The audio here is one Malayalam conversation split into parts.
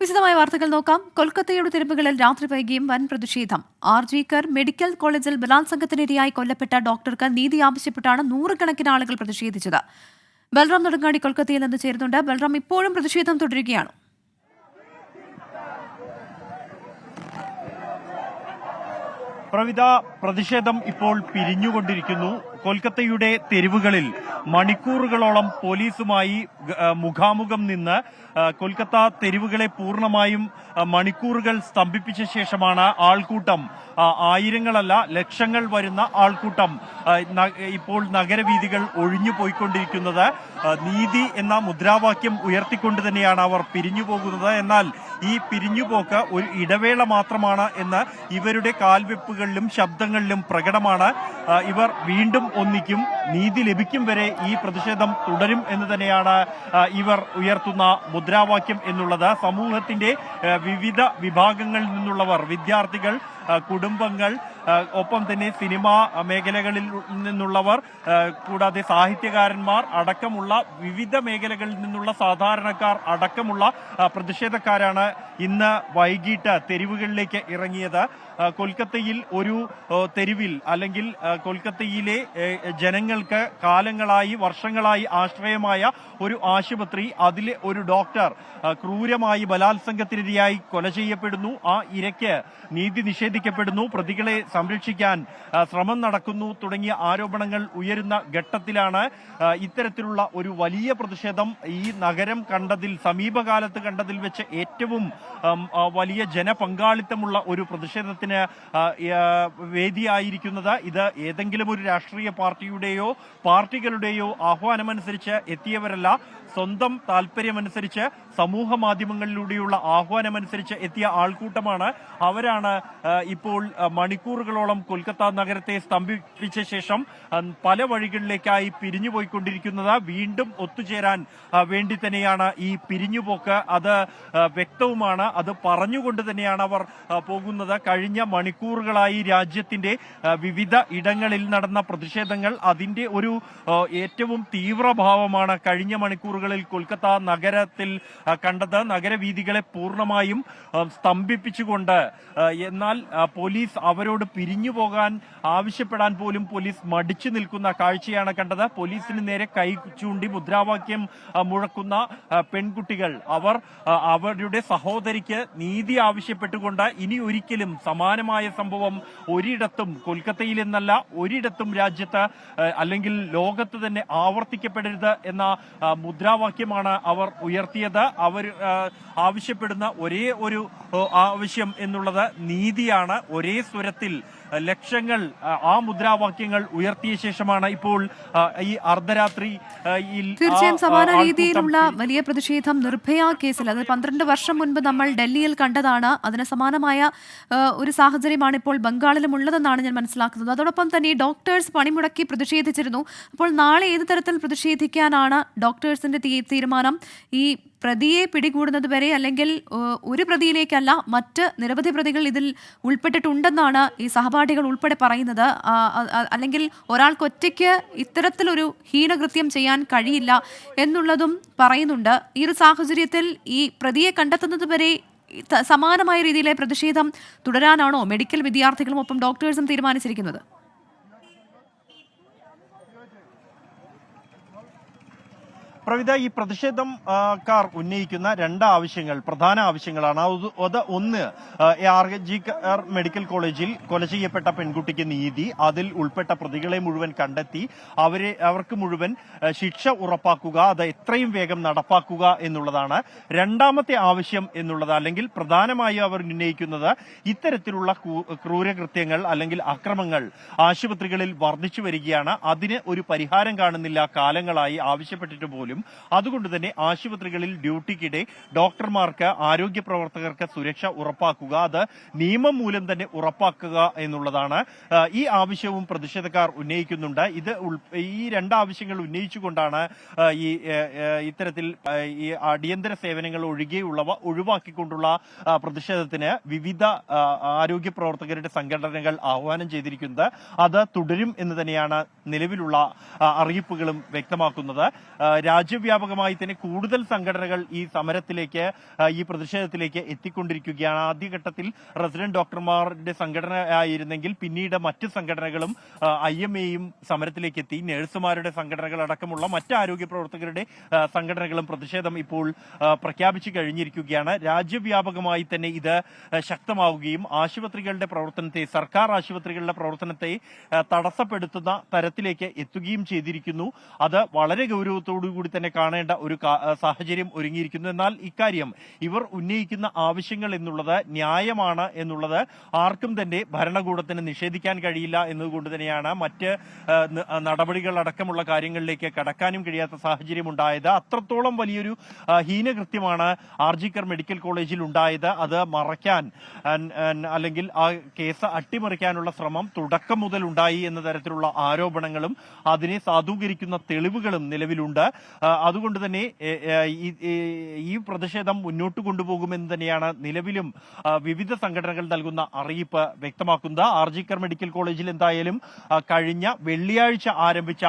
വിശദമായ വാർത്തകൾ നോക്കാം. കൊൽക്കത്തയുടെ തെരുവുകളിൽ രാത്രി വൈകിയും വൻ പ്രതിഷേധം. ആർജിക്കർ മെഡിക്കൽ കോളേജിൽ ബലാത്സംഗത്തിനിരയായി കൊല്ലപ്പെട്ട ഡോക്ടർക്ക് നീതി ആവശ്യപ്പെട്ടാണ് നൂറുകണക്കിന് ആളുകൾ പ്രതിഷേധിച്ചത്. ബൽറാം നെടുങ്ങാടി കൊൽക്കത്തയിൽ നിന്ന് ചേരുന്നുണ്ട്. ബൽറാം, ഇപ്പോഴും പ്രതിഷേധം തുടരുകയാണ്. പ്രവിധ പ്രതിഷേധം ഇപ്പോൾ പിരിഞ്ഞുകൊണ്ടിരിക്കുന്നു. കൊൽക്കത്തയുടെ തെരുവുകളിൽ മണിക്കൂറുകളോളം പോലീസുമായി മുഖാമുഖം നിന്ന് കൊൽക്കത്ത തെരുവുകളെ പൂർണ്ണമായും മണിക്കൂറുകൾ സ്തംഭിപ്പിച്ച ശേഷമാണ് ആൾക്കൂട്ടം, ആയിരങ്ങളല്ല ലക്ഷങ്ങൾ വരുന്ന ആൾക്കൂട്ടം ഇപ്പോൾ നഗരവീഥികൾ ഒഴിഞ്ഞു പോയിക്കൊണ്ടിരിക്കുന്നത്. നീതി എന്ന മുദ്രാവാക്യം ഉയർത്തിക്കൊണ്ട് തന്നെയാണ് അവർ പിരിഞ്ഞു പോകുന്നത്. എന്നാൽ ഈ പിരിഞ്ഞുപോക്ക് ഒരു ഇടവേള മാത്രമാണ് എന്ന് ഇവരുടെ കാൽവെപ്പുകളിലും ശബ്ദങ്ങളിലും പ്രകടമാണ്. ഇവർ വീണ്ടും ഒന്നിക്കും, നീതി ലഭിക്കും വരെ ഈ പ്രതിഷേധം തുടരും എന്ന് തന്നെയാണ് ഇവർ ഉയർത്തുന്ന മുദ്രാവാക്യം എന്നുള്ളത്. സമൂഹത്തിന്റെ വിവിധ വിഭാഗങ്ങളിൽ നിന്നുള്ളവർ, വിദ്യാർത്ഥികൾ, കുടുംബങ്ങൾ, ഒപ്പം തന്നെ സിനിമാ മേഖലകളിൽ നിന്നുള്ളവർ, കൂടാതെ സാഹിത്യകാരന്മാർ അടക്കമുള്ള വിവിധ മേഖലകളിൽ നിന്നുള്ള സാധാരണക്കാർ അടക്കമുള്ള പ്രതിഷേധക്കാരാണ് ഇന്ന് വൈകിട്ട് തെരുവുകളിലേക്ക് ഇറങ്ങിയത്. കൊൽക്കത്തയിൽ ഒരു തെരുവിൽ അല്ലെങ്കിൽ കൊൽക്കത്തയിലെ ജനങ്ങൾക്ക് കാലങ്ങളായി വർഷങ്ങളായി ആശ്രയമായ ഒരു ആശുപത്രി, അതിലെ ഒരു ഡോക്ടർ ക്രൂരമായി ബലാത്സംഗത്തിനിരയായി കൊല ചെയ്യപ്പെടുന്നു. ആ ഇരയ്ക്ക് നീതി നിഷേധിക്കപ്പെടുന്നു. പ്രതികളെ സംരക്ഷിക്കാൻ ശ്രമം നടക്കുന്നു തുടങ്ങിയ ആരോപണങ്ങൾ ഉയരുന്ന ഘട്ടത്തിലാണ് ഇത്തരത്തിലുള്ള ഒരു വലിയ പ്രതിഷേധം ഈ നഗരം കണ്ടതിൽ, സമീപകാലത്ത് കണ്ടതിൽ വെച്ച് ഏറ്റവും വലിയ ജനപങ്കാളിത്തമുള്ള ഒരു പ്രതിഷേധത്തിന് വേദിയായിരിക്കുന്നത്. ഇത് ഏതെങ്കിലും ഒരു രാഷ്ട്രീയ പാർട്ടിയുടെയോ പാർട്ടികളുടെയോ ആഹ്വാനമനുസരിച്ച് എത്തിയവരല്ല. സ്വന്തം താല്പര്യമനുസരിച്ച് സമൂഹ മാധ്യമങ്ങളിലൂടെയുള്ള ആഹ്വാനമനുസരിച്ച് എത്തിയ ആൾക്കൂട്ടമാണ്. അവരാണ് ഇപ്പോൾ മണിക്കൂറുകളോളം കൊൽക്കത്ത നഗരത്തെ സ്തംഭിപ്പിച്ച ശേഷം പല വഴികളിലേക്കായി പിരിഞ്ഞുപോയിക്കൊണ്ടിരിക്കുന്നത്. വീണ്ടും ഒത്തുചേരാൻ വേണ്ടി തന്നെയാണ് ഈ പിരിഞ്ഞുപോക്ക്. അത് വ്യക്തവുമാണ്. അത് പറഞ്ഞുകൊണ്ട് തന്നെയാണ് അവർ പോകുന്നത്. കഴിഞ്ഞ മണിക്കൂറുകളായി രാജ്യത്തിന്റെ വിവിധ ഇടങ്ങളിൽ നടന്ന പ്രതിഷേധങ്ങൾ, അതിന്റെ ഒരു ഏറ്റവും തീവ്രഭാവമാണ് കഴിഞ്ഞ മണിക്കൂറുകളിൽ കൊൽക്കത്ത നഗരത്തിൽ കണ്ടത്. നഗരവീഥികളെ പൂർണ്ണമായും സ്തംഭിപ്പിച്ചുകൊണ്ട്, എന്നാൽ പോലീസ് അവരോട് പിരിഞ്ഞു പോകാൻ ആവശ്യപ്പെടാൻ പോലും പോലീസ് മടിച്ചു നിൽക്കുന്ന കാഴ്ചയാണ് കണ്ടത്. പോലീസിന് നേരെ കൈ ചൂണ്ടി മുദ്രാവാക്യം മുഴക്കുന്ന പെൺകുട്ടികൾ, അവർ അവരുടെ സഹോദരിക്ക് നീതി ആവശ്യപ്പെട്ടുകൊണ്ട് ഇനി ഒരിക്കലും സമാനമായ സംഭവം ഒരിടത്തും, കൊൽക്കത്തയിൽ എന്നല്ല ഒരിടത്തും രാജ്യത്ത് അല്ലെങ്കിൽ ലോകത്ത് തന്നെ ആവർത്തിക്കപ്പെടരുത് എന്ന മുദ്രാവാക്യമാണ് അവർ ഉയർത്തിയത്. അവർ ആവശ്യപ്പെടുന്ന ഒരേ ഒരു ആവശ്യം എന്നുള്ളത് നീതിയാണ്. ഒരേ സ്വരത്തിൽ ലക്ഷങ്ങൾ ആ മുദ്രാവാക്യങ്ങൾ ഉയർത്തിയ ശേഷമാണ് ഇപ്പോൾ ഈ അർദ്ധരാത്രി തീർച്ചയായും സമാന രീതിയിലുള്ള വലിയ പ്രതിഷേധം നിർഭയ കേസിൽ, അത് 12 വർഷം മുൻപ് നമ്മൾ ഡൽഹിയിൽ കണ്ടതാണ്. അതിന് സമാനമായ ഒരു സാഹചര്യമാണ് ഇപ്പോൾ ബംഗാളിലും ഉള്ളതെന്നാണ് ഞാൻ മനസ്സിലാക്കുന്നത്. അതോടൊപ്പം തന്നെ ഡോക്ടേഴ്സ് പണിമുടക്കി പ്രതിഷേധിച്ചിരുന്നു. അപ്പോൾ നാളെ ഏത് തരത്തിൽ പ്രതിഷേധിക്കാനാണ് ഡോക്ടേഴ്സിന്റെ തീരുമാനം? ഈ പ്രതിയെ പിടികൂടുന്നത് വരെ, അല്ലെങ്കിൽ ഒരു പ്രതിയിലേക്കല്ല മറ്റ് നിരവധി പ്രതികൾ ഇതിൽ ഉൾപ്പെട്ടിട്ടുണ്ടെന്നാണ് ഈ സഹപാഠികൾ ഉൾപ്പെടെ പറയുന്നത്. അല്ലെങ്കിൽ ഒരാൾക്ക് ഒറ്റയ്ക്ക് ഇത്തരത്തിലൊരു ഹീനകൃത്യം ചെയ്യാൻ കഴിയില്ല എന്നുള്ളതും പറയുന്നുണ്ട്. ഈ ഒരു സാഹചര്യത്തിൽ ഈ പ്രതിയെ കണ്ടെത്തുന്നത് വരെ സമാനമായ രീതിയിലെ പ്രതിഷേധം തുടരാനാണോ മെഡിക്കൽ വിദ്യാർത്ഥികളും ഒപ്പം ഡോക്ടേഴ്സും തീരുമാനിച്ചിരിക്കുന്നത്? പ്രവിധ, ഈ പ്രതിഷേധക്കാർ ഉന്നയിക്കുന്ന രണ്ട് ആവശ്യങ്ങൾ, പ്രധാന ആവശ്യങ്ങളാണ്. അത് ഒന്ന്, ആർജിക്കർ മെഡിക്കൽ കോളേജിൽ കൊല ചെയ്യപ്പെട്ട പെൺകുട്ടിക്ക് നീതി, അതിൽ ഉൾപ്പെട്ട പ്രതികളെ മുഴുവൻ കണ്ടെത്തി അവർക്ക് മുഴുവൻ ശിക്ഷ ഉറപ്പാക്കുക, അത് എത്രയും വേഗം നടപ്പാക്കുക എന്നുള്ളതാണ്. രണ്ടാമത്തെ ആവശ്യം എന്നുള്ളത്, അല്ലെങ്കിൽ പ്രധാനമായി അവർ ഉന്നയിക്കുന്നത്, ഇത്തരത്തിലുള്ള ക്രൂരകൃത്യങ്ങൾ അല്ലെങ്കിൽ അക്രമങ്ങൾ ആശുപത്രികളിൽ വർദ്ധിച്ചു വരികയാണ്. അതിന് ഒരു പരിഹാരം കാണുന്നില്ല കാലങ്ങളായി ആവശ്യപ്പെട്ടിട്ട് പോലും. അതുകൊണ്ട് തന്നെ ആശുപത്രികളിൽ ഡ്യൂട്ടിക്കിടെ ഡോക്ടർമാർക്ക്, ആരോഗ്യ പ്രവർത്തകർക്ക് സുരക്ഷ ഉറപ്പാക്കുക, അത് നിയമം മൂലം തന്നെ ഉറപ്പാക്കുക എന്നുള്ളതാണ്. ഈ ആവശ്യവും പ്രതിഷേധക്കാർ ഉന്നയിക്കുന്നുണ്ട്. ഈ രണ്ട് ആവശ്യങ്ങൾ ഉന്നയിച്ചുകൊണ്ടാണ് ഇത്തരത്തിൽ ഈ അടിയന്തര സേവനങ്ങൾ ഒഴികെയുള്ളവ ഒഴിവാക്കിക്കൊണ്ടുള്ള പ്രതിഷേധത്തിന് വിവിധ ആരോഗ്യ പ്രവർത്തകരുടെ സംഘടനകൾ ആഹ്വാനം ചെയ്തിരിക്കുന്നത്. അത് തുടരും എന്ന് തന്നെയാണ് നിലവിലുള്ള അറിയിപ്പുകളും വ്യക്തമാക്കുന്നത്. രാജ്യവ്യാപകമായി തന്നെ കൂടുതൽ സംഘടനകൾ ഈ സമരത്തിലേക്ക് ഈ പ്രതിഷേധത്തിലേക്ക് എത്തിക്കൊണ്ടിരിക്കുകയാണ്. ആദ്യഘട്ടത്തിൽ റെസിഡന്റ് ഡോക്ടർമാരുടെ സംഘടന ആയിരുന്നെങ്കിൽ പിന്നീട് മറ്റ് സംഘടനകളും IMAയും സമരത്തിലേക്ക് എത്തി. നഴ്സുമാരുടെ സംഘടനകൾ അടക്കമുള്ള മറ്റ് ആരോഗ്യ പ്രവർത്തകരുടെ സംഘടനകളും പ്രതിഷേധം ഇപ്പോൾ പ്രഖ്യാപിച്ചു കഴിഞ്ഞിരിക്കുകയാണ്. രാജ്യവ്യാപകമായി തന്നെ ഇത് ശക്തമാവുകയും ആശുപത്രികളുടെ പ്രവർത്തനത്തെ, സർക്കാർ ആശുപത്രികളുടെ പ്രവർത്തനത്തെ തടസ്സപ്പെടുത്തുന്ന തരത്തിലേക്ക് എത്തുകയും ചെയ്തിരിക്കുന്നു. അത് വളരെ ഗൗരവത്തോടു കൂടി തന്നെ കാണേണ്ട ഒരു സാഹചര്യം ഒരുങ്ങിയിരിക്കുന്നു. എന്നാൽ ഇക്കാര്യം ഇവർ ഉന്നയിക്കുന്ന ആവശ്യങ്ങൾ എന്നുള്ളത് ന്യായമാണ് എന്നുള്ളത് ആർക്കും തന്നെ ഭരണകൂടത്തിന് നിഷേധിക്കാൻ കഴിയില്ല എന്നതുകൊണ്ട് തന്നെയാണ് മറ്റ് നടപടികൾ അടക്കമുള്ള കാര്യങ്ങളിലേക്ക് കടക്കാനും കഴിയാത്ത സാഹചര്യം ഉണ്ടായത്. അത്രത്തോളം വലിയൊരു ഹീനകൃത്യമാണ് RGKR മെഡിക്കൽ കോളേജിൽ ഉണ്ടായത്. അത് മറയ്ക്കാൻ അല്ലെങ്കിൽ ആ കേസ് അട്ടിമറിക്കാനുള്ള ശ്രമം തുടക്കം മുതൽ ഉണ്ടായി എന്ന തരത്തിലുള്ള ആരോപണങ്ങളും അതിനെ സാധൂകരിക്കുന്ന തെളിവുകളും നിലവിലുണ്ട്. അതുകൊണ്ട് തന്നെ ഈ പ്രതിഷേധം മുന്നോട്ട് കൊണ്ടുപോകുമെന്ന് തന്നെയാണ് നിലവിലും വിവിധ സംഘടനകൾ നൽകുന്ന അറിയിപ്പ് വ്യക്തമാക്കുന്നത്. RGKR മെഡിക്കൽ കോളേജിൽ എന്തായാലും കഴിഞ്ഞ വെള്ളിയാഴ്ച ആരംഭിച്ച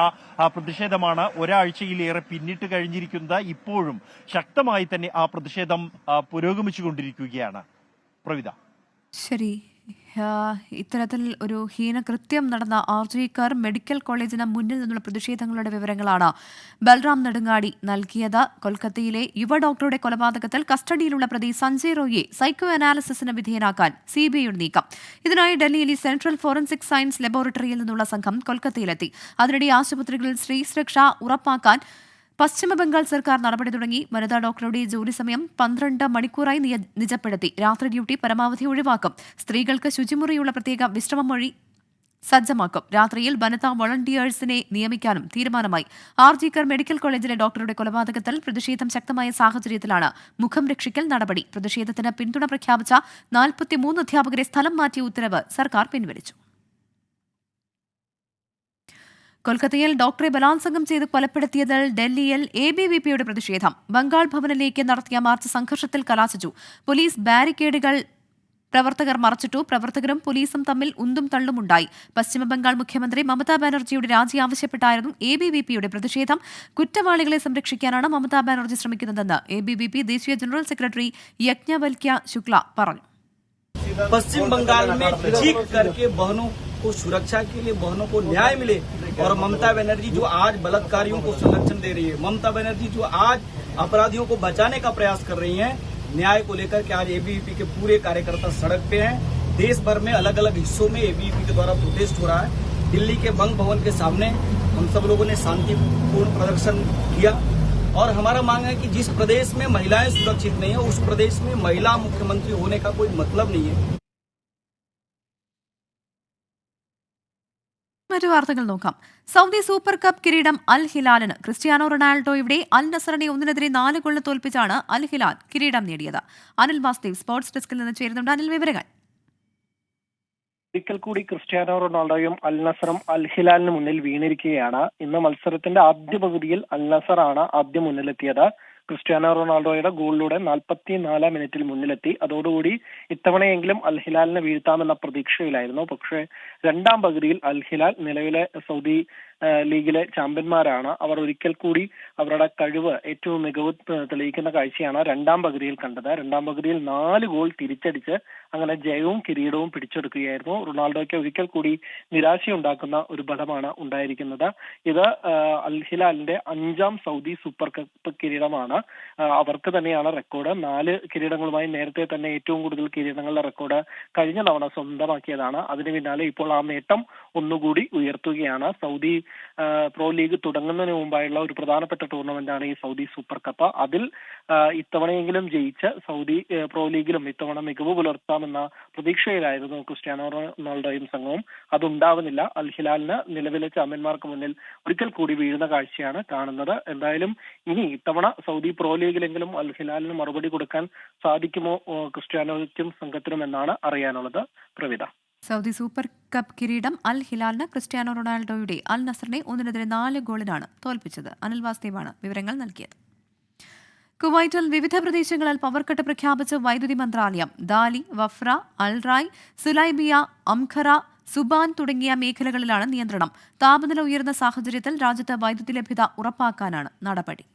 പ്രതിഷേധമാണ് ഒരാഴ്ചയിലേറെ പിന്നിട്ട് കഴിഞ്ഞിരിക്കുന്നത്. ഇപ്പോഴും ശക്തമായി തന്നെ ആ പ്രതിഷേധം പുരോഗമിച്ചുകൊണ്ടിരിക്കുകയാണ്. പ്രവിത. ശരി, ഇത്തരത്തിൽ ഒരു ഹീനകൃത്യം നടന്ന RGKR മെഡിക്കൽ കോളേജിന് മുന്നിൽ നിന്നുള്ള പ്രതിഷേധങ്ങളുടെ വിവരങ്ങളാണ് ബൽറാം നെടുങ്ങാടി നൽകിയത്. കൊൽക്കത്തയിലെ യുവ ഡോക്ടറുടെ കൊലപാതകത്തിൽ കസ്റ്റഡിയിലുള്ള പ്രതി സഞ്ജയ് റോയിയെ സൈക്കോ അനാലിസിസിന് വിധേയനാക്കാൻ CBIയുടെ നീക്കം. ഇതിനായി ഡൽഹിയിലെ സെൻട്രൽ ഫോറൻസിക് സയൻസ് ലബോറട്ടറിയിൽ നിന്നുള്ള സംഘം കൊൽക്കത്തയിലെത്തി. അതിനിടെ ആശുപത്രികളിൽ സ്ത്രീ സുരക്ഷ ഉറപ്പാക്കാൻ പശ്ചിമബംഗാൾ സർക്കാർ നടപടി തുടങ്ങി. വനിതാ ഡോക്ടറുടെ ജോലി സമയം 12 മണിക്കൂറായി നിജപ്പെടുത്തി. രാത്രി ഡ്യൂട്ടി പരമാവധി ഒഴിവാക്കും. സ്ത്രീകൾക്ക് ശുചിമുറിയുള്ള പ്രത്യേക വിശ്രമമൊഴി സജ്ജമാക്കും. രാത്രിയിൽ വനിതാ വോളണ്ടിയേഴ്സിനെ നിയമിക്കാനും തീരുമാനമായി. RGKR മെഡിക്കൽ കോളേജിലെ ഡോക്ടറുടെ കൊലപാതകത്തിൽ പ്രതിഷേധം ശക്തമായ സാഹചര്യത്തിലാണ് മുഖം രക്ഷിക്കൽ നടപടി. പ്രതിഷേധത്തിന് പിന്തുണ പ്രഖ്യാപിച്ച 43 അധ്യാപകരെ സ്ഥലം മാറ്റിയ ഉത്തരവ് സർക്കാർ പിൻവലിച്ചു. കൊൽക്കത്തയിൽ ഡോക്ടറെ ബലാത്സംഗം ചെയ്ത് കൊലപ്പെടുത്തിയതിൽ ഡൽഹിയിൽ ABVPയുടെ പ്രതിഷേധം. ബംഗാൾ ഭവനിലേക്ക് നടത്തിയ മാർച്ച് സംഘർഷത്തിൽ കലാശിച്ചു. പോലീസ് ബാരിക്കേഡുകൾ പ്രവർത്തകർ മറച്ചിട്ടു. പ്രവർത്തകരും പോലീസും തമ്മിൽ ഉന്തും തള്ളുമുണ്ടായി. പശ്ചിമബംഗാൾ മുഖ്യമന്ത്രി മമതാ ബാനർജിയുടെ രാജി ആവശ്യപ്പെട്ടായിരുന്നു ABVPയുടെ പ്രതിഷേധം. കുറ്റവാളികളെ സംരക്ഷിക്കാനാണ് മമതാ ബാനർജി ശ്രമിക്കുന്നതെന്ന് ABVP ദേശീയ ജനറൽ സെക്രട്ടറി യജ്ഞവൽക്യ ശുക്ല പറഞ്ഞു. पश्चिम बंगाल में चीख करके बहनों को सुरक्षा के लिए, बहनों को न्याय मिले, और ममता बनर्जी जो आज बलात्कारियों को संरक्षण दे रही है, ममता बनर्जी जो आज अपराधियों को बचाने का प्रयास कर रही हैं, न्याय को लेकर के आज ABVP के पूरे कार्यकर्ता सड़क पे हैं. देश भर में अलग अलग हिस्सों में ABVP के द्वारा प्रोटेस्ट हो रहा है. दिल्ली के बंग भवन के सामने हम सब लोगों ने शांतिपूर्ण प्रदर्शन किया, और हमारा मांग है कि जिस प्रदेश में महिलाएं सुरक्षित नहीं है, उस प्रदेश में महिला मुख्यमंत्री होने का कोई मतलब नहीं है. മറ്റു വാർത്തകൾ നോക്കാം. സൗദി സൂപ്പർ കപ്പ് കിരീടം അൽ ഹിലാലിന്. ക്രിസ്ത്യാനോ റൊണാൾഡോയുടെ അൽ നസറിനെ 1-4 ഗോളിന് തോൽപ്പിച്ചാണ് അൽ ഹിലാൽ കിരീടം നേടിയത്. അനിൽ വാസ്തേവ് സ്പോർട്സ് ഡെസ്കിൽ നിന്ന് ചേരുന്നുണ്ട്. അനിൽ, വിവരങ്ങൾ. ഒരിക്കൽ കൂടി ക്രിസ്ത്യാനോ റൊണാൾഡോയും അൽ നസറും അൽ ഹിലാലിന് മുന്നിൽ വീണിരിക്കുകയാണ്. ഇന്ന് മത്സരത്തിന്റെ ആദ്യ പകുതിയിൽ അൽ നസറാണ് ആദ്യം മുന്നിലെത്തിയത്. ക്രിസ്ത്യാനോ റൊണാൾഡോയുടെ ഗോളിലൂടെ 44 മിനിറ്റിൽ മുന്നിലെത്തി. അതോടുകൂടി ഇത്തവണയെങ്കിലും അൽ ഹിലാലിനെ വീഴ്ത്താമെന്ന പ്രതീക്ഷയിലായിരുന്നു. പക്ഷേ രണ്ടാം പകുതിയിൽ അൽ ഹിലാൽ നിലവിലെ സൗദി ലീഗിലെ ചാമ്പ്യന്മാരാണ്. അവർ ഒരിക്കൽ കൂടി അവരുടെ കഴിവ്, ഏറ്റവും മികവ് തെളിയിക്കുന്ന കാഴ്ചയാണ് രണ്ടാം പകുതിയിൽ കണ്ടത്. രണ്ടാം പകുതിയിൽ 4 ഗോൾ തിരിച്ചടിച്ച് അങ്ങനെ ജയവും കിരീടവും പിടിച്ചെടുക്കുകയായിരുന്നു. റൊണാൾഡോയ്ക്ക് ഒരിക്കൽ കൂടി നിരാശയുണ്ടാക്കുന്ന ഒരു ഫലമാണ് ഉണ്ടായിരിക്കുന്നത്. ഇത് അൽ ഹിലാലിന്റെ 5ാം സൗദി സൂപ്പർ കപ്പ് കിരീടമാണ്. അവർക്ക് തന്നെയാണ് റെക്കോർഡ്. 4 കിരീടങ്ങളുമായി നേരത്തെ തന്നെ ഏറ്റവും കൂടുതൽ കിരീടങ്ങളുടെ റെക്കോർഡ് കഴിഞ്ഞ തവണ സ്വന്തമാക്കിയതാണ്. അതിന് പിന്നാലെ ഇപ്പോൾ ആ നേട്ടം ഒന്നുകൂടി ഉയർത്തുകയാണ്. സൗദി പ്രോ ലീഗ് തുടങ്ങുന്നതിന് മുമ്പായുള്ള ഒരു പ്രധാനപ്പെട്ട ടൂർണമെന്റാണ് ഈ സൗദി സൂപ്പർ കപ്പ്. അതിൽ ഇത്തവണയെങ്കിലും ജയിച്ച് സൗദി പ്രോ ലീഗിലും ഇത്തവണ മികവ് പുലർത്താമെന്ന പ്രതീക്ഷയിലായിരുന്നു ക്രിസ്ത്യാനോ റൊണാൾഡോയും സംഘവും. അതുണ്ടാവുന്നില്ല. അൽ ഹിലാലിന് നിലവിലെ ചാമ്പ്യന്മാർക്ക് മുന്നിൽ ഒരിക്കൽ കൂടി വീഴുന്ന കാഴ്ചയാണ് കാണുന്നത്. എന്തായാലും ഇനി ഇത്തവണ സൗദി പ്രോ ലീഗിലെങ്കിലും അൽ ഹിലാലിന് മറുപടി കൊടുക്കാൻ സാധിക്കുമോ ക്രിസ്ത്യാനോയ്ക്കും സംഘത്തിനും എന്നാണ് അറിയാനുള്ളത്. പ്രവിത. സൗദി സൂപ്പർ കപ്പ് കിരീടം അൽ ഹിലാലിന്. ക്രിസ്ത്യാനോ റൊണാൾഡോയുടെ അൽ നസറിനെ 1-4 ഗോളിനാണ് തോൽപ്പിച്ചത്. അനിൽ വാസ്തേവാണ് വിവരങ്ങൾ നൽകിയത്. കുവൈറ്റിൽ വിവിധ പ്രദേശങ്ങളിൽ പവർ കട്ട് പ്രഖ്യാപിച്ച വൈദ്യുതി മന്ത്രാലയം. ദാലി, വഫ്ര, അൽറായ്, സുലൈബിയ, അംഖറ, സുബാൻ തുടങ്ങിയ മേഖലകളിലാണ് നിയന്ത്രണം. താപനില ഉയർന്ന സാഹചര്യത്തിൽ രാജ്യത്ത് വൈദ്യുതി ലഭ്യത ഉറപ്പാക്കാനാണ് നടപടി.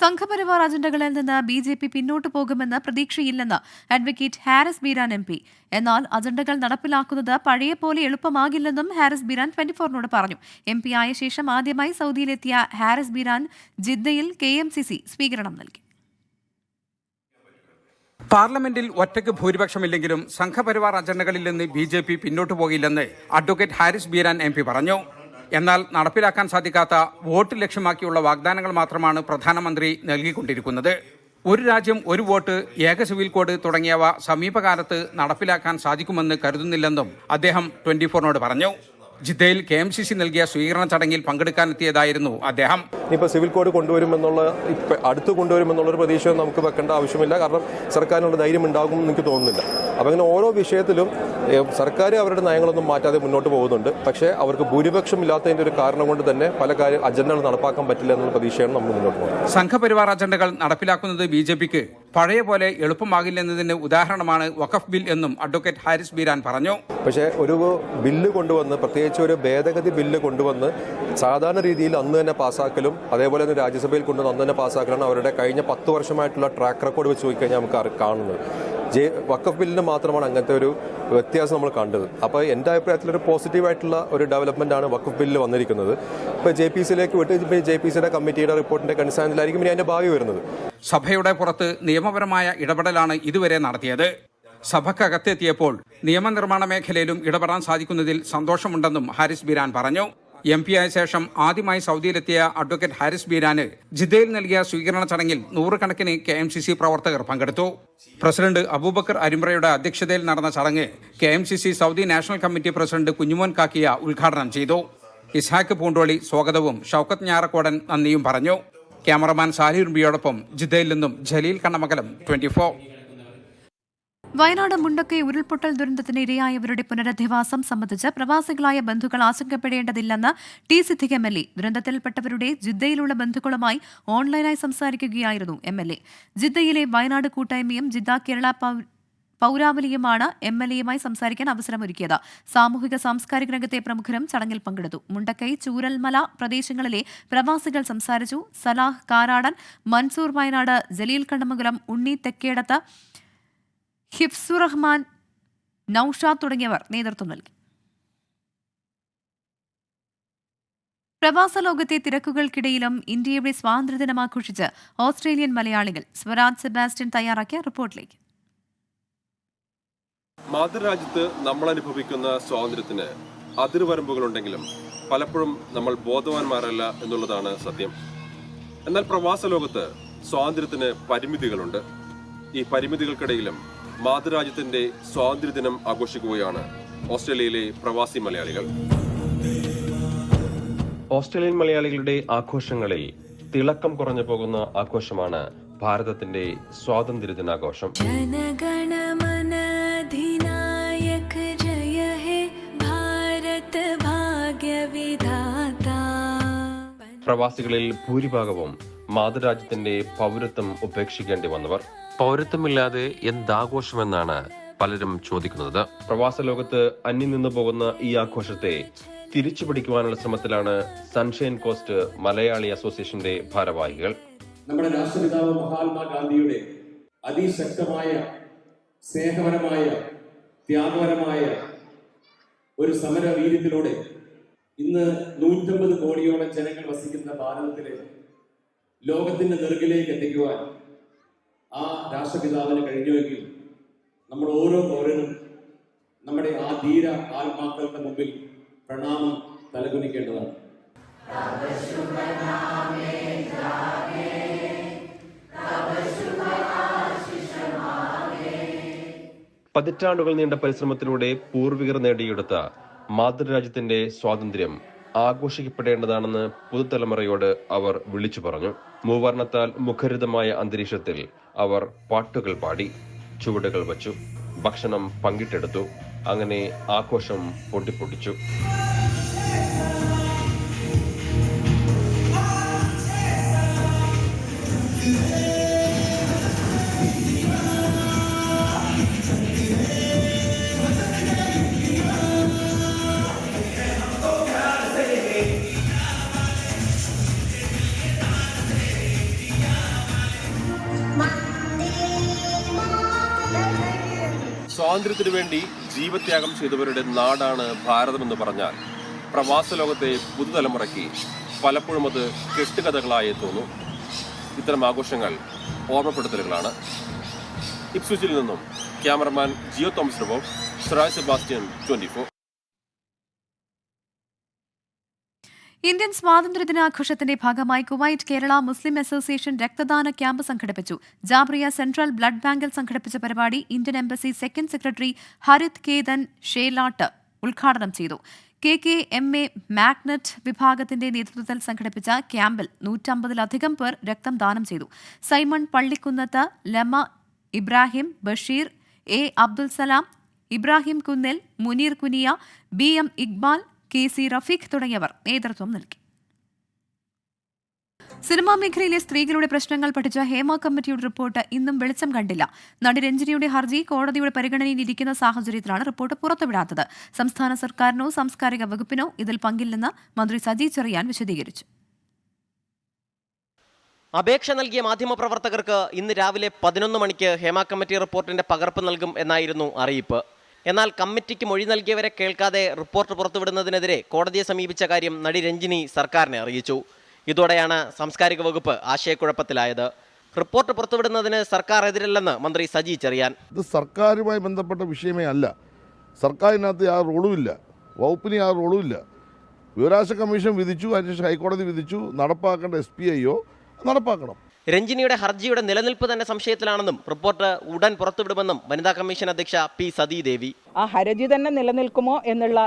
സംഘപരിവാർ അജണ്ടകളിൽ നിന്ന് BJP പിന്നോട്ടു പോകുമെന്ന് പ്രതീക്ഷയില്ലെന്ന് അഡ്വക്കേറ്റ് ഹാരിസ് ബീരാൻ MP. എന്നാൽ അജണ്ടകൾ നടപ്പിലാക്കുന്നത് പഴയ പോലെ എളുപ്പമാകില്ലെന്നും ഹാരിസ് ബീരാൻ 24-നോട് പറഞ്ഞു. MP ആയ ശേഷം ആദ്യമായി സൗദിയിലെത്തിയ ഹാരിസ് ബീരാൻ ജിദ്ദയിൽ KMCC സ്വീകരണം നൽകി. പാർലമെന്റിൽ ഒറ്റയ്ക്ക് ഭൂരിപക്ഷമില്ലെങ്കിലും സംഘപരിവാർ അജണ്ടകളിൽ നിന്ന് BJP പിന്നോട്ടു പോകില്ലെന്ന് അഡ്വക്കേറ്റ് ഹാരിസ് ബീരാൻ MP പറഞ്ഞു. എന്നാൽ നടപ്പിലാക്കാൻ സാധിക്കാത്ത വോട്ട് ലക്ഷ്യമാക്കിയുള്ള വാഗ്ദാനങ്ങൾ മാത്രമാണ് പ്രധാനമന്ത്രി നൽകിക്കൊണ്ടിരിക്കുന്നത്. ഒരു രാജ്യം ഒരു വോട്ട്, ഏക സിവിൽ കോഡ് തുടങ്ങിയവ സമീപകാലത്ത് നടപ്പിലാക്കാൻ സാധിക്കുമെന്ന് കരുതുന്നില്ലെന്നും അദ്ദേഹം 24-നോട് പറഞ്ഞു. ജിദ്ദയിൽ KMCC നൽകിയ സ്വീകരണ ചടങ്ങിൽ പങ്കെടുക്കാനെത്തിയതായിരുന്നു അദ്ദേഹം. ഇപ്പോൾ സിവിൽ കോഡ് അടുത്ത് കൊണ്ടുവരുമെന്നുള്ളൊരു പ്രതീക്ഷ നമുക്ക് വെക്കേണ്ട ആവശ്യമില്ല. കാരണം സർക്കാരിനുള്ള ധൈര്യം ഉണ്ടാകുമെന്ന് എനിക്ക് തോന്നുന്നില്ല. അപ്പം അങ്ങനെ ഓരോ വിഷയത്തിലും സർക്കാർ അവരുടെ നയങ്ങളൊന്നും മാറ്റാതെ മുന്നോട്ട് പോകുന്നുണ്ട്. പക്ഷേ അവർക്ക് ഭൂരിപക്ഷമില്ലാത്തതിൻ്റെ ഒരു കാരണം കൊണ്ട് തന്നെ പല അജണ്ടകൾ നടപ്പാക്കാൻ പറ്റില്ല എന്നുള്ള പ്രതീക്ഷയാണ് നമ്മൾ മുന്നോട്ട് പോകുന്നത്. സംഘപരിവാർ അജണ്ടകൾ നടപ്പിലാക്കുന്നത് BJPക്ക് പഴയ പോലെ എളുപ്പമാകില്ലെന്നതിന് ഉദാഹരണമാണ് വഖഫ് ബിൽ എന്നും അഡ്വക്കേറ്റ് ഹാരിസ് ബീരാൻ പറഞ്ഞു. പക്ഷേ ഒരു ബില്ല് കൊണ്ടുവന്ന്, പ്രത്യേകിച്ച് ഒരു ഭേദഗതി ബില്ല് കൊണ്ടുവന്ന് സാധാരണ രീതിയിൽ അന്ന് തന്നെ പാസ്സാക്കലും അതേപോലെ തന്നെ രാജ്യസഭയിൽ കൊണ്ടുവന്ന് അന്ന് തന്നെ പാസ്സാക്കലാണ് അവരുടെ കഴിഞ്ഞ 10 വർഷമായിട്ടുള്ള ട്രാക്ക് റെക്കോർഡ് വെച്ച് നോക്കിക്കഴിഞ്ഞാൽ നമുക്ക് കാണുന്നത്. വഖഫ് ബില്ലിന് മാത്രമാണ് അങ്ങനത്തെ ഒരു വ്യത്യാസം നമ്മൾ കണ്ടത്. അപ്പോൾ എൻ്റെ അഭിപ്രായത്തിൽ ഒരു പോസിറ്റീവായിട്ടുള്ള ഒരു ഡെവലപ്മെന്റ് ആണ് വഖഫ് ബില്ലിൽ വന്നിരിക്കുന്നത്. ഇപ്പോൾ JPCയിലേക്ക് വിട്ട് JPCയുടെ കമ്മിറ്റിയുടെ റിപ്പോർട്ടിന്റെ കൺസേണിലായിരിക്കും ഇനി അതിന്റെ ഭാവി വരുന്നത്. സഭയുടെ പുറത്ത് നിയമപരമായ ഇടപെടലാണ് ഇതുവരെ നടത്തിയത്. സഭക്കകത്തെത്തിയപ്പോൾ നിയമനിർമ്മാണ മേഖലയിലും ഇടപെടാൻ സാധിക്കുന്നതിൽ സന്തോഷമുണ്ടെന്നും ഹാരിസ് ബീരാൻ പറഞ്ഞു. MP ആയ ശേഷം ആദ്യമായി സൗദിയിലെത്തിയ അഡ്വക്കേറ്റ് ഹാരിസ് ബീരാന് ജിദ്ദയിൽ നൽകിയ സ്വീകരണ ചടങ്ങിൽ 100 കണക്കിന് KMCC പ്രവർത്തകർ പങ്കെടുത്തു. പ്രസിഡന്റ് അബൂബക്കർ അരിമ്രയുടെ അധ്യക്ഷതയിൽ നടന്ന ചടങ്ങ് KMCC Saudi national committee president Kunjumon Kakkiya ഉദ്ഘാടനം ചെയ്തു. ഇസ്ഹാഖ് പൂണ്ടോളി സ്വാഗതവും ഷൌക്കത്ത് ഞാറക്കോടൻ നന്ദിയും പറഞ്ഞു. ക്യാമറമാൻ സാലിറുമ്പിയോടൊപ്പം ജിദ്ദയിൽ നിന്നും ജലീൽ കണ്ണമംഗലം, 24. വയനാട് മുണ്ടക്കൈ ഉരുൾപൊട്ടൽ ദുരന്തത്തിന് ഇരയായവരുടെ പുനരധിവാസം സംബന്ധിച്ച് പ്രവാസികളായ ബന്ധുക്കൾ ആശങ്കപ്പെടേണ്ടതില്ലെന്ന് T. സിദ്ദിഖ് MLA. ദുരന്തത്തിൽപ്പെട്ടവരുടെ ജിദ്ദയിലുള്ള ബന്ധുക്കളുമായി ഓൺലൈനായി സംസാരിക്കുകയായിരുന്നു MLA. ജിദ്ദയിലെ വയനാട് കൂട്ടായ്മയും ജിദ്ദ കേരള പൗരാവലിയുമാണ് MLAയുമായി സംസാരിക്കാൻ അവസരമൊരുക്കിയത്. സാമൂഹിക സാംസ്കാരിക രംഗത്തെ പ്രമുഖരും ചടങ്ങിൽ പങ്കെടുത്തു. മുണ്ടക്കൈ, ചൂരൽമല പ്രദേശങ്ങളിലെ പ്രവാസികൾ സംസാരിച്ചു. സലാഹ് കാരാടൻ, മൻസൂർ വയനാട്, ജലീൽ കണ്ണമംഗലം, ഉണ്ണി തെക്കേടത്ത്, ഹിഫ്സുറഹ്മാൻ, നൌഷാദ് തുടങ്ങിയവർ നേതൃത്വം നൽകി. പ്രവാസ ലോകത്തെ തിരക്കുകൾക്കിടയിലും ഇന്ത്യയുടെ സ്വാതന്ത്ര്യദിനം ആഘോഷിച്ച് ഓസ്ട്രേലിയൻ മലയാളികൾ. സ്വരാജ് സെബാസ്റ്റ്യൻ തയ്യാറാക്കിയ റിപ്പോർട്ടിലേക്ക്. മാതൃരാജ്യത്ത് നമ്മൾ അനുഭവിക്കുന്ന സ്വാതന്ത്ര്യത്തിന് അതിർവരമ്പുകളുണ്ടെങ്കിലും പലപ്പോഴും നമ്മൾ ബോധവാന്മാരല്ല എന്നുള്ളതാണ് സത്യം. എന്നാൽ പ്രവാസ ലോകത്ത് സ്വാതന്ത്ര്യത്തിന് പരിമിതികളുണ്ട്. ഈ പരിമിതികൾക്കിടയിലും മാതൃരാജ്യത്തിന്റെ സ്വാതന്ത്ര്യദിനം ആഘോഷിക്കുകയാണ് ഓസ്ട്രേലിയയിലെ പ്രവാസി മലയാളികൾ. ഓസ്ട്രേലിയൻ മലയാളികളുടെ ആഘോഷങ്ങളിൽ തിളക്കം കുറഞ്ഞു പോകുന്ന ആഘോഷമാണ് ഭാരതത്തിന്റെ സ്വാതന്ത്ര്യദിനാഘോഷം. പ്രവാസികളിൽ ഭൂരിഭാഗവും മാതൃരാജ്യത്തിന്റെ പൗരത്വം ഉപേക്ഷിക്കേണ്ടി വന്നവർ. പൗരത്വമില്ലാതെ എന്താഘോഷമെന്നാണ് പലരും ചോദിക്കുന്നത്. പ്രവാസ ലോകത്ത് അന്യം നിന്നു പോകുന്ന ഈ ആഘോഷത്തെ തിരിച്ചു പിടിക്കുവാനുള്ള ശ്രമത്തിലാണ് സൺഷൈൻ കോസ്റ്റ് മലയാളി അസോസിയേഷന്റെ ഭാരവാഹികൾ. നമ്മുടെ രാഷ്ട്രപിതാവ് മഹാത്മാഗാന്ധിയുടെ അതിശക്തമായ സ്നേഹപരമായ ത്യാഗപരമായ ഒരു സമര വീര്യത്തിലൂടെ ഇന്ന് 150 കോടിയോളം ജനങ്ങൾ വസിക്കുന്ന ഭാരതത്തിലെ ലോകത്തിന്റെ നെറുകിലേക്ക് എത്തിക്കുവാൻ ആ രാഷ്ട്രപിതാവിന് കഴിഞ്ഞുവെങ്കിൽ നമ്മൾ ഓരോ പൗരനും നമ്മുടെ ആ ധീര ആത്മാക്കളുടെ മുമ്പിൽ പ്രണാമം തലകുനിക്കേണ്ടതാണ്. പതിറ്റാണ്ടുകൾ നീണ്ട പരിശ്രമത്തിലൂടെ പൂർവികർ നേടിയെടുത്ത മാതൃരാജ്യത്തിന്റെ സ്വാതന്ത്ര്യം ആഘോഷിക്കപ്പെടേണ്ടതാണെന്ന് പുതുതലമുറയോട് അവർ വിളിച്ചു പറഞ്ഞു. മൂവർണ്ണത്താൽ മുഖരിതമായ അന്തരീക്ഷത്തിൽ അവർ പാട്ടുകൾ പാടി, ചുവടുകൾ വച്ചു, ഭക്ഷണം പങ്കിട്ടെടുത്തു. അങ്ങനെ ആഘോഷം പൊട്ടിപ്പൊട്ടിച്ചു. സ്വാതന്ത്ര്യത്തിനു വേണ്ടി ജീവത്യാഗം ചെയ്തവരുടെ നാടാണ് ഭാരതമെന്ന് പറഞ്ഞാൽ പ്രവാസ ലോകത്തെ പുതുതലമുറയ്ക്ക് പലപ്പോഴും അത് കെട്ടുകഥകളായി തോന്നും. ഇത്തരം ആഘോഷങ്ങൾ ഓർമ്മപ്പെടുത്തലുകളാണ്. ഇപ്സ്വിച്ചിൽ നിന്നും ക്യാമറമാൻ ജിയോ തോമസിനൊപ്പം സറായ് സെബാസ്റ്റ്യൻ, 24. ഇന്ത്യൻ സ്വാതന്ത്ര്യദിനാഘോഷത്തിന്റെ ഭാഗമായി കുവൈറ്റ് കേരള മുസ്ലിം അസോസിയേഷൻ രക്തദാന ക്യാമ്പ് സംഘടിപ്പിച്ചു. ജാബ്രിയ സെൻട്രൽ ബ്ലഡ് ബാങ്കിൽ സംഘടിപ്പിച്ച പരിപാടി Indian embassy second secretary Harit Ketan Shelat ഉദ്ഘാടനം ചെയ്തു. KKMA മാഗ്നറ്റ് വിഭാഗത്തിന്റെ നേതൃത്വത്തിൽ സംഘടിപ്പിച്ച ക്യാമ്പിൽ 150-ലധികം പേർ രക്തം ദാനം ചെയ്തു. Simon Pallikkunnath, Lama Ibrahim, Basheer, A. Abdul Salam, Ibrahim Kunnil, Muneer കുനിയ, BM Iqbal, KC Rafeeq തുടങ്ങിയവർ നേതൃത്വം നൽകി. സിനിമാ മേഖലയിലെ സ്ത്രീകളുടെ പ്രശ്നങ്ങൾ പഠിച്ച ഹേമ കമ്മിറ്റിയുടെ റിപ്പോർട്ട് ഇന്നും വെളിച്ചം കണ്ടില്ല. നടി രഞ്ജിനിയുടെ ഹർജി കോടതിയുടെ പരിഗണനയിലിരിക്കുന്ന സാഹചര്യത്തിലാണ് റിപ്പോർട്ട് പുറത്തുവിടാത്തത്. സംസ്ഥാന സർക്കാരിനോ സാംസ്കാരിക വകുപ്പിനോ ഇതിൽ പങ്കില്ലെന്ന് മന്ത്രി സജി ചെറിയാൻ വിശദീകരിച്ചു. അപേക്ഷ നൽകിയ മാധ്യമപ്രവർത്തകർക്ക് ഇന്ന് രാവിലെ 11 മണിക്ക് ഹേമ കമ്മിറ്റി റിപ്പോർട്ടിന്റെ പകർപ്പ് നൽകും എന്നായിരുന്നു അറിയിപ്പ്. എന്നാൽ കമ്മിറ്റിക്ക് മൊഴി നൽകിയവരെ കേൾക്കാതെ റിപ്പോർട്ട് പുറത്തുവിടുന്നതിനെതിരെ കോടതിയെ സമീപിച്ച കാര്യം നടി രഞ്ജിനി സർക്കാരിനെ അറിയിച്ചു. ഇതോടെയാണ് സാംസ്കാരിക വകുപ്പ് ആശയക്കുഴപ്പത്തിലായത്. റിപ്പോർട്ട് പുറത്തുവിടുന്നതിന് സർക്കാർ എതിരല്ലെന്ന് മന്ത്രി സജി ചെറിയാൻ. ഇത് സർക്കാരുമായി ബന്ധപ്പെട്ട വിഷയമേ അല്ല. സർക്കാരിനകത്ത് ആ റോളുമില്ല, വകുപ്പിന് ആ റോളുമില്ല. വിവരാവകാശ കമ്മീഷൻ വിധിച്ചു, അതിനുശേഷം ഹൈക്കോടതി വിധിച്ചു. നടപ്പാക്കേണ്ട SPIയോ നടപ്പാക്കണം. രഞ്ജിനിയുടെ ഹർജിയുടെ നിലനിൽപ്പ് തന്നെ സംശയത്തിലാണെന്നും റിപ്പോർട്ട് ഉടൻ പുറത്തുവിടുമെന്നും വനിതാ കമ്മീഷൻ അധ്യക്ഷ P. സതീദേവി. ആ ഹർജി തന്നെ നിലനിൽക്കുമോ എന്നുള്ള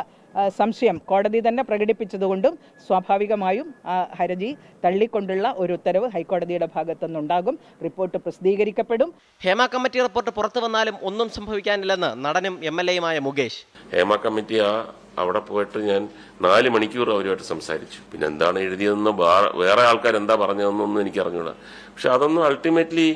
സംശയം കോടതി തന്നെ പ്രകടിപ്പിച്ചതുകൊണ്ടും സ്വാഭാവികമായും ആ ഹർജി തള്ളിക്കൊണ്ടുള്ള ഒരു ഉത്തരവ് ഹൈക്കോടതിയുടെ ഭാഗത്തുനിന്നുണ്ടാകും. റിപ്പോർട്ട് പ്രസിദ്ധീകരിക്കപ്പെടും. ഹേമ കമ്മിറ്റി റിപ്പോർട്ട് പുറത്തു വന്നാലും ഒന്നും സംഭവിക്കാനില്ലെന്ന് നടനും MLAയുമായ മുകേഷ്. ഹേമ കമ്മിറ്റി അവിടെ പോയിട്ട് ഞാൻ 4 മണിക്കൂർ അവരുമായിട്ട് സംസാരിച്ചു. പിന്നെ എന്താണ് എഴുതിയതെന്ന് വേറെ ആൾക്കാർ എന്താ പറഞ്ഞതെന്നൊന്നും എനിക്ക് അറിഞ്ഞൂടാ. പക്ഷെ അതൊന്നും അൾട്ടിമേറ്റ്ലി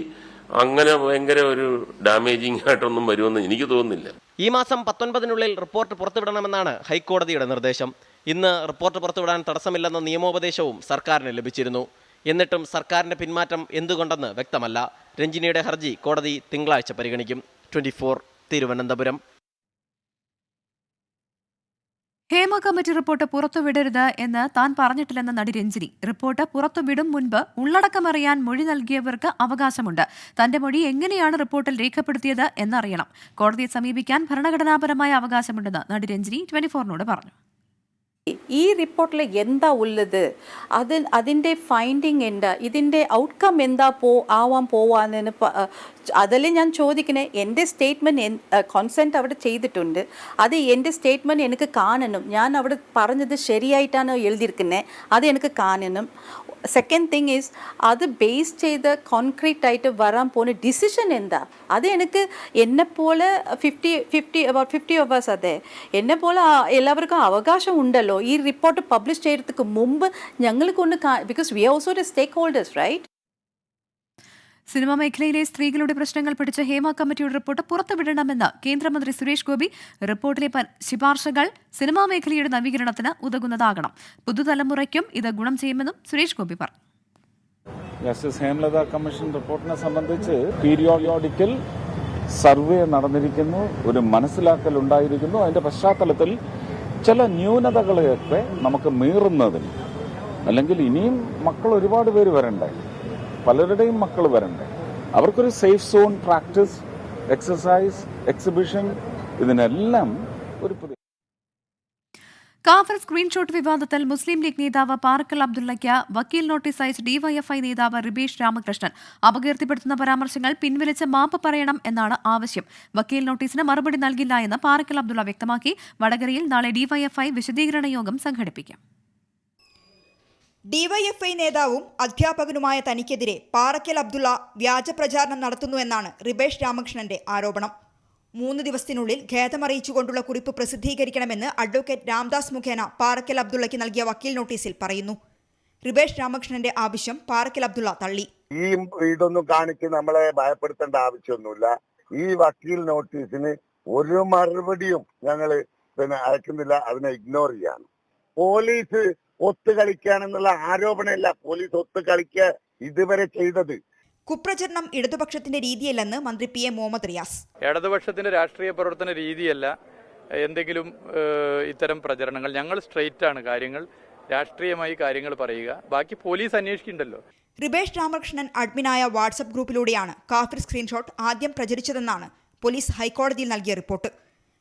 അങ്ങനെ ഭയങ്കര ഒരു ഡാമേജിങ് ആയിട്ടൊന്നും വരുമെന്ന് എനിക്ക് തോന്നുന്നില്ല. ഈ മാസം 19-നുള്ളിൽ റിപ്പോർട്ട് പുറത്തുവിടണമെന്നാണ് ഹൈക്കോടതിയുടെ നിർദ്ദേശം. ഇന്ന് റിപ്പോർട്ട് പുറത്തുവിടാൻ തടസ്സമില്ലെന്ന നിയമോപദേശവും സർക്കാരിന് ലഭിച്ചിരുന്നു. എന്നിട്ടും സർക്കാരിന്റെ പിന്മാറ്റം എന്തുകൊണ്ടെന്ന് വ്യക്തമല്ല. രഞ്ജിനിയുടെ ഹർജി കോടതി തിങ്കളാഴ്ച പരിഗണിക്കും. 24 തിരുവനന്തപുരം. ഹേമ കമ്മിറ്റി റിപ്പോർട്ട് പുറത്തുവിടരുത് എന്ന് താൻ പറഞ്ഞിട്ടില്ലെന്ന നടി രഞ്ജിനി. റിപ്പോർട്ട് പുറത്തുവിടും മുൻപ് ഉള്ളടക്കമറിയാൻ മൊഴി നൽകിയവർക്ക് അവകാശമുണ്ട്. തന്റെ മൊഴി എങ്ങനെയാണ് റിപ്പോർട്ടിൽ രേഖപ്പെടുത്തിയത് എന്നറിയണം. കോടതിയെ സമീപിക്കാൻ ഭരണഘടനാപരമായ അവകാശമുണ്ടെന്ന് നടി രഞ്ജിനി 24നോട് പറഞ്ഞു. ഈ റിപ്പോർട്ടിൽ എന്താ ഉള്ളത്, അതിൻ്റെ ഫൈൻഡിങ് എന്താ, ഇതിൻ്റെ ഔട്ട്കം എന്താ ആവാൻ പോവാന്ന് അതല്ലേ ഞാൻ ചോദിക്കണേ. എൻ്റെ സ്റ്റേറ്റ്മെൻറ്റ് കോൺസെൻറ്റ് അവിടെ ചെയ്തിട്ടുണ്ട്. അത് എൻ്റെ സ്റ്റേറ്റ്മെൻറ്റ് എനിക്ക് കാണണം. ഞാൻ അവിടെ പറഞ്ഞത് ശരിയായിട്ടാണ് എഴുതിയിരിക്കുന്നത്, അത് എനിക്ക് കാണണം. സെക്കൻഡ് തിങ് ഈസ് അത് ബേസ് ചെയ്ത് കോൺക്രീറ്റ് ആയിട്ട് വരാൻ പോകുന്ന ഡിസിഷൻ എന്താ, അത് എനിക്ക് എന്നെപ്പോലെ 50 of us അതെ എന്നെപ്പോലെ എല്ലാവർക്കും അവകാശം ഉണ്ടല്ലോ. ഈ റിപ്പോർട്ട് പബ്ലിഷ് ചെയ്യുന്നതിന് മുമ്പ് ഞങ്ങൾക്കൊന്ന് because we are also the stakeholders, right? Cinema മേഖലയിലെ സ്ത്രീകളുടെ പ്രശ്നങ്ങൾ പഠിച്ച ഹേമ കമ്മിറ്റിയുടെ റിപ്പോർട്ട് പുറത്തുവിടണമെന്ന് കേന്ദ്രമന്ത്രി സുരേഷ് ഗോപി. റിപ്പോർട്ടിലെ ശുപാർശകൾ സിനിമാ മേഖലയുടെ നവീകരണത്തിന് ഉതകുന്നതാകണം. പുതുതലമുറയ്ക്കും ഇത് ഗുണം ചെയ്യുമെന്നും സുരേഷ് ഗോപി പറഞ്ഞു. ജസ്റ്റിസ് ഹേമലത കമ്മീഷൻ റിപ്പോർട്ടിനെ സംബന്ധിച്ച് പീരിയോഡിക്കൽ സർവേ നടന്നിരിക്കുന്നു, ഒരു മനസ്സിലാക്കൽ ഉണ്ടായിരിക്കുന്നു. അതിന്റെ പശ്ചാത്തലത്തിൽ ചില ന്യൂനതകളെയൊക്കെ നമുക്ക് മീറുന്നതിന്, അല്ലെങ്കിൽ ഇനിയും മക്കൾ ഒരുപാട് പേര് വരണ്ടേ, പലരുടെയും മക്കൾ വരണ്ടേ, അവർക്കൊരു safe zone practice, exercise, exhibition, ഇതിനെല്ലാം ഒരു പുതിയ കാഫർ സ്ക്രീൻഷോട്ട് വിവാദത്തിൽ മുസ്ലിം ലീഗ് നേതാവ് പാറക്കൽ അബ്ദുള്ളയ്ക്ക് വക്കീൽ നോട്ടീസ് അയച്ച DYFI നേതാവ് റിബേഷ് രാമകൃഷ്ണൻ. അപകീർത്തിപ്പെടുത്തുന്ന പരാമർശങ്ങൾ പിൻവലിച്ച് മാപ്പ് പറയണം എന്നാണ് ആവശ്യം. വക്കീൽ നോട്ടീസിന് മറുപടി നൽകില്ല എന്ന് പാറക്കൽ അബ്ദുള്ള വ്യക്തമാക്കി. വടകരയിൽ നാളെ DYFI വിശദീകരണ യോഗം സംഘടിപ്പിക്കും. DYFI നേതാവും അധ്യാപകനുമായ തനിക്കെതിരെ പാറക്കൽ അബ്ദുള്ള വ്യാജ പ്രചാരണം നടത്തുന്നുവെന്നാണ് റിബേഷ് രാമകൃഷ്ണന്റെ ആരോപണം. 3 ദിവസത്തിനുള്ളിൽ ഖേദമറിയിച്ചുകൊണ്ടുള്ള കുറിപ്പ് പ്രസിദ്ധീകരിക്കണമെന്ന് അഡ്വക്കേറ്റ് രാംദാസ് മുഖേന പാറക്കൽ അബ്ദുള്ളയ്ക്ക് നൽകിയ വക്കീൽ നോട്ടീസിൽ പറയുന്നു. റിബേഷ് രാമകൃഷ്ണന്റെ ആവശ്യം പാറക്കൽ അബ്ദുള്ള തള്ളി. ഇതൊന്നും കാണിച്ച് നമ്മളെ ഭയപ്പെടുത്തേണ്ട ആവശ്യമൊന്നുമില്ല. ഈ വക്കീൽ നോട്ടീസിന് ഒരു മറുപടിയും ഞങ്ങൾ അയക്കുന്നില്ല, അതിനെ ഇഗ്നോർ ചെയ്യാണ്. പോലീസ് ഒത്തുകളിക്കുകയാണെന്നുള്ള ആരോപണമില്ല. പോലീസ് ഒത്തുകളിക്കുക ഇതുവരെ ചെയ്തത്. കുപ്രചരണം ഇടതുപക്ഷത്തിന്റെ രീതിയല്ലെന്ന് മന്ത്രി പി എ മുഹമ്മദ് റിയാസ്. ഇടതുപക്ഷത്തിന്റെ രാഷ്ട്രീയ പ്രവർത്തന രീതിയല്ല എന്തെങ്കിലും ഇത്തരം പ്രചരണങ്ങൾ. ഞങ്ങൾ സ്ട്രെയിറ്റ് ആണ് കാര്യങ്ങൾ, രാഷ്ട്രീയമായി കാര്യങ്ങൾ പറയുക, ബാക്കി പോലീസ് അന്വേഷിക്കുന്നുണ്ടല്ലോ. റിബേഷ് രാമകൃഷ്ണൻ അഡ്മിനായ വാട്സ്ആപ്പ് ഗ്രൂപ്പിലൂടെയാണ് കാഫിർ സ്ക്രീൻഷോട്ട് ആദ്യം പ്രചരിച്ചതെന്നാണ് പോലീസ് ഹൈക്കോടതിയിൽ നൽകിയ റിപ്പോർട്ട്.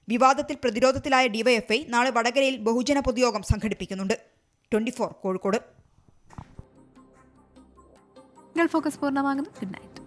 വിവാദത്തിൽ പ്രതിരോധത്തിലായ ഡിവൈഎഫ്ഐ നാളെ വടകരയിൽ ബഹുജന പൊതുയോഗം സംഘടിപ്പിക്കുന്നുണ്ട്. 24 കോഴിക്കോട്. ഗൾഫ് ഫോക്കസ് പൂർണ്ണമാകുന്നു. Good night.